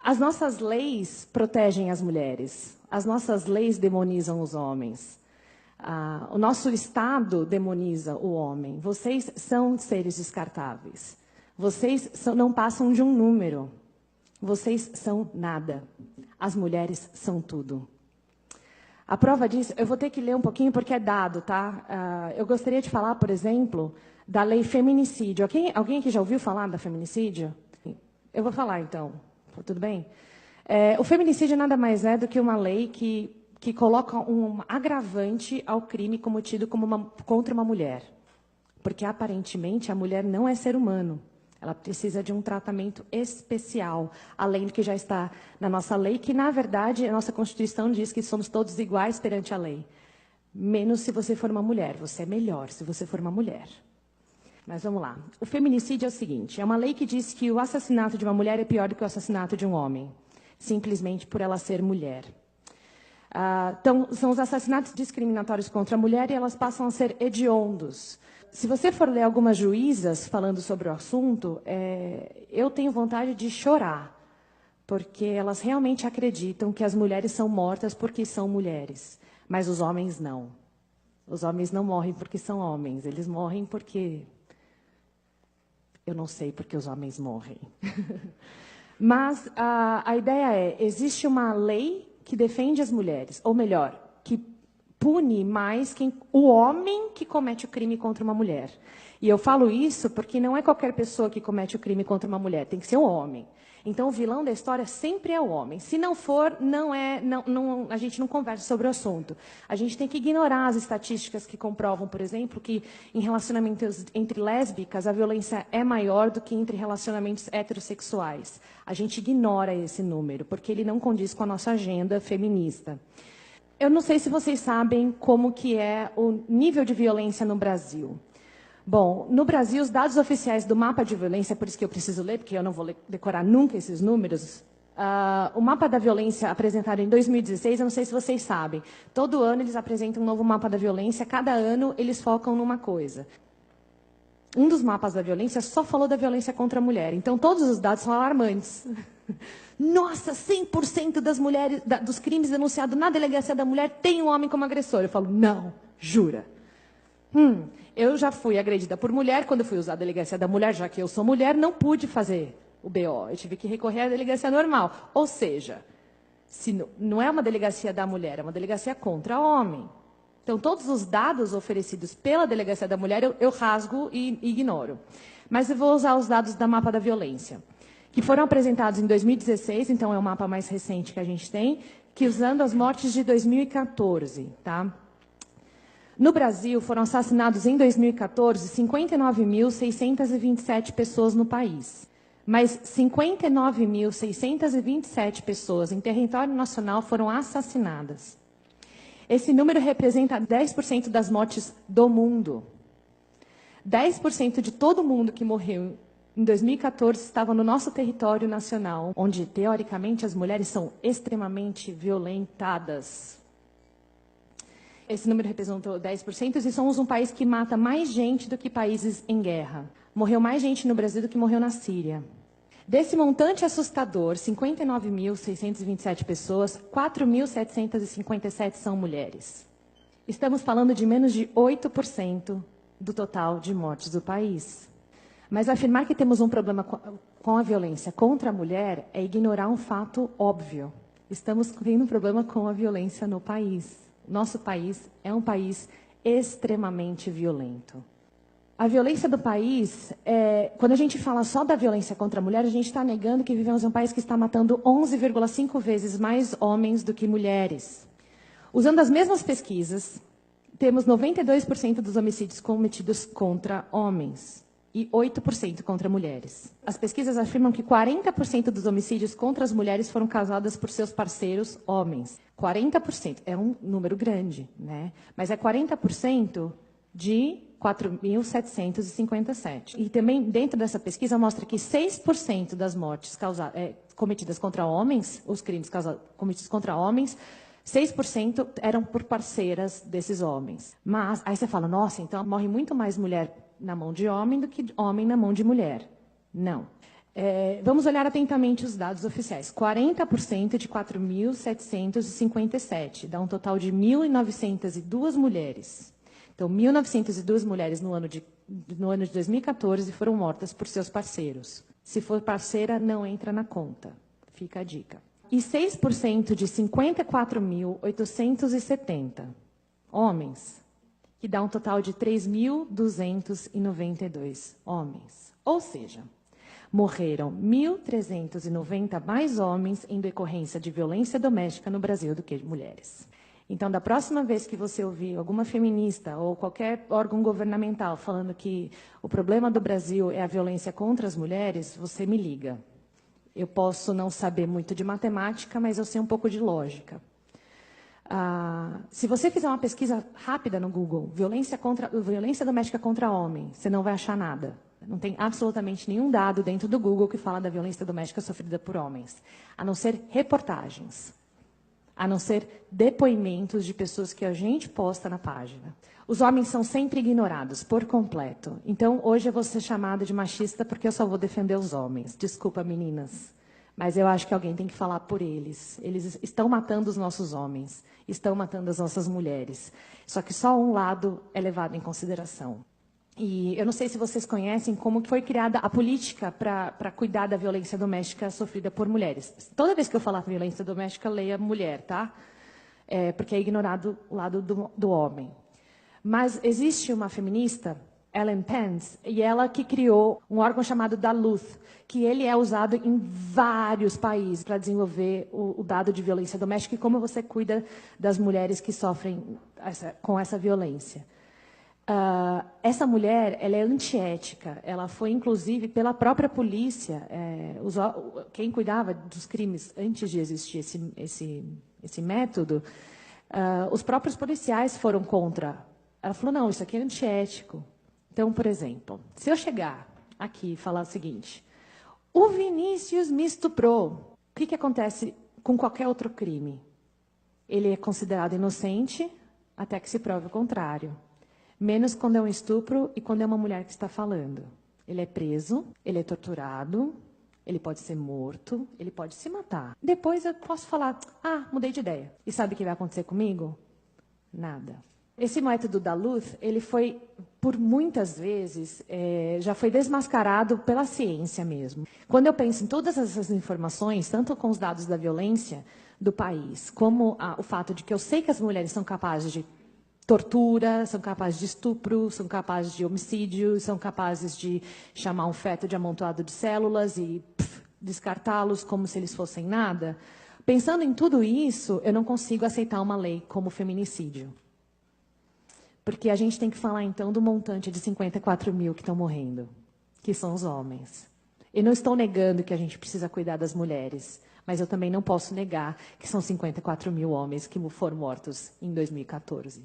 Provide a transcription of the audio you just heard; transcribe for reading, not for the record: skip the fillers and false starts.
As nossas leis protegem as mulheres. As nossas leis demonizam os homens. O nosso Estado demoniza o homem. Vocês são seres descartáveis. Vocês não passam de um número. Vocês são nada. As mulheres são tudo. A prova disso, eu vou ter que ler um pouquinho porque é dado, tá? Eu gostaria de falar, por exemplo, da lei feminicídio. Alguém aqui já ouviu falar da feminicídio? Eu vou falar, então. Tudo bem? O feminicídio nada mais é do que uma lei que coloca um agravante ao crime cometido contra uma mulher. Porque, aparentemente, a mulher não é ser humano. Ela precisa de um tratamento especial, além do que já está na nossa lei, que, na verdade, a nossa Constituição diz que somos todos iguais perante a lei. Menos se você for uma mulher. Você é melhor se você for uma mulher. Mas vamos lá. O feminicídio é o seguinte, é uma lei que diz que o assassinato de uma mulher é pior do que o assassinato de um homem, simplesmente por ela ser mulher. Então, são os assassinatos discriminatórios contra a mulher e elas passam a ser hediondos. Se você for ler algumas juízas falando sobre o assunto, eu tenho vontade de chorar, porque elas realmente acreditam que as mulheres são mortas porque são mulheres, mas os homens não. Os homens não morrem porque são homens, eles morrem porque... Eu não sei porque os homens morrem. Mas a ideia é, existe uma lei que defende as mulheres, ou melhor, que pune mais o homem que comete o crime contra uma mulher. E eu falo isso porque não é qualquer pessoa que comete o crime contra uma mulher, tem que ser um homem. Então, o vilão da história sempre é o homem. Se não for, a gente não conversa sobre o assunto. A gente tem que ignorar as estatísticas que comprovam, por exemplo, que em relacionamentos entre lésbicas a violência é maior do que entre relacionamentos heterossexuais. A gente ignora esse número, porque ele não condiz com a nossa agenda feminista. Eu não sei se vocês sabem como que é o nível de violência no Brasil. Bom, no Brasil, os dados oficiais do mapa de violência, por isso que eu preciso ler, porque eu não vou decorar nunca esses números, o mapa da violência apresentado em 2016, eu não sei se vocês sabem, todo ano eles apresentam um novo mapa da violência, cada ano eles focam numa coisa. Um dos mapas da violência só falou da violência contra a mulher, então todos os dados são alarmantes. Nossa, 100% das mulheres, dos crimes denunciados na delegacia da mulher tem um homem como agressor. Eu falo, não, jura? Eu já fui agredida por mulher, quando eu fui usar a delegacia da mulher, já que eu sou mulher, não pude fazer o BO. Eu tive que recorrer à delegacia normal. Ou seja, não é uma delegacia da mulher, é uma delegacia contra homem. Então, todos os dados oferecidos pela delegacia da mulher, eu rasgo e ignoro. Mas eu vou usar os dados da mapa da violência, que foram apresentados em 2016, então é o mapa mais recente que a gente tem, que usando as mortes de 2014, tá? No Brasil, foram assassinados em 2014 59.627 pessoas no país. Mas 59.627 pessoas em território nacional foram assassinadas. Esse número representa 10% das mortes do mundo. 10% de todo mundo que morreu em 2014 estava no nosso território nacional, onde, teoricamente, as mulheres são extremamente violentadas. Esse número representou 10% e somos um país que mata mais gente do que países em guerra. Morreu mais gente no Brasil do que morreu na Síria. Desse montante assustador, 59.627 pessoas, 4.757 são mulheres. Estamos falando de menos de 8% do total de mortes do país. Mas afirmar que temos um problema com a violência contra a mulher é ignorar um fato óbvio. Estamos tendo um problema com a violência no país. Nosso país é um país extremamente violento. A violência do país, quando a gente fala só da violência contra a mulher, a gente está negando que vivemos em um país que está matando 11,5 vezes mais homens do que mulheres. Usando as mesmas pesquisas, temos 92% dos homicídios cometidos contra homens e 8% contra mulheres. As pesquisas afirmam que 40% dos homicídios contra as mulheres foram causados por seus parceiros homens. 40% é um número grande, né? Mas é 40% de 4.757. E também, dentro dessa pesquisa, mostra que 6% das mortes cometidas contra homens, os crimes cometidos contra homens, 6% eram por parceiras desses homens. Mas, aí você fala, nossa, então morre muito mais mulher na mão de homem do que homem na mão de mulher. Não. Vamos olhar atentamente os dados oficiais. 40% de 4.757, dá um total de 1.902 mulheres. Então, 1.902 mulheres no ano de 2014 foram mortas por seus parceiros. Se for parceira, não entra na conta. Fica a dica. E 6% de 54.870 homens, que dá um total de 3.292 homens. Ou seja, morreram 1.390 mais homens em decorrência de violência doméstica no Brasil do que mulheres. Então, da próxima vez que você ouvir alguma feminista ou qualquer órgão governamental falando que o problema do Brasil é a violência contra as mulheres, você me liga. Eu posso não saber muito de matemática, mas eu sei um pouco de lógica. Se você fizer uma pesquisa rápida no Google, violência doméstica contra homem, você não vai achar nada. Não tem absolutamente nenhum dado dentro do Google que fala da violência doméstica sofrida por homens, a não ser reportagens, a não ser depoimentos de pessoas que a gente posta na página. Os homens são sempre ignorados, por completo. Então, hoje eu vou ser chamada de machista porque eu só vou defender os homens. Desculpa, meninas, mas eu acho que alguém tem que falar por eles. Eles estão matando os nossos homens, estão matando as nossas mulheres. Só que só um lado é levado em consideração. E eu não sei se vocês conhecem como foi criada a política para cuidar da violência doméstica sofrida por mulheres. Toda vez que eu falar violência doméstica, leia mulher, tá? Porque é ignorado o lado do homem. Mas existe uma feminista, Ellen Pence, e ela que criou um órgão chamado Duluth, que ele é usado em vários países para desenvolver o dado de violência doméstica e como você cuida das mulheres que sofrem com essa violência. Essa mulher, ela é antiética. Ela foi, inclusive, pela própria polícia. Quem cuidava dos crimes antes de existir esse método, os próprios policiais foram contra. Ela falou, não, isso aqui é antiético. Então, por exemplo, se eu chegar aqui e falar o seguinte, o Vinícius me estuprou, o que acontece com qualquer outro crime? Ele é considerado inocente até que se prove o contrário. Menos quando é um estupro e quando é uma mulher que está falando. Ele é preso, ele é torturado, ele pode ser morto, ele pode se matar. Depois eu posso falar, mudei de ideia. E sabe o que vai acontecer comigo? Nada. Esse método Duluth, ele foi, por muitas vezes, já foi desmascarado pela ciência mesmo. Quando eu penso em todas essas informações, tanto com os dados da violência do país, como o fato de que eu sei que as mulheres são capazes de tortura, são capazes de estupro, são capazes de homicídio, são capazes de chamar um feto de amontoado de células e descartá-los como se eles fossem nada. Pensando em tudo isso, eu não consigo aceitar uma lei como feminicídio. Porque a gente tem que falar, então, do montante de 54 mil que estão morrendo, que são os homens. Eu não estou negando que a gente precisa cuidar das mulheres, mas eu também não posso negar que são 54 mil homens que foram mortos em 2014.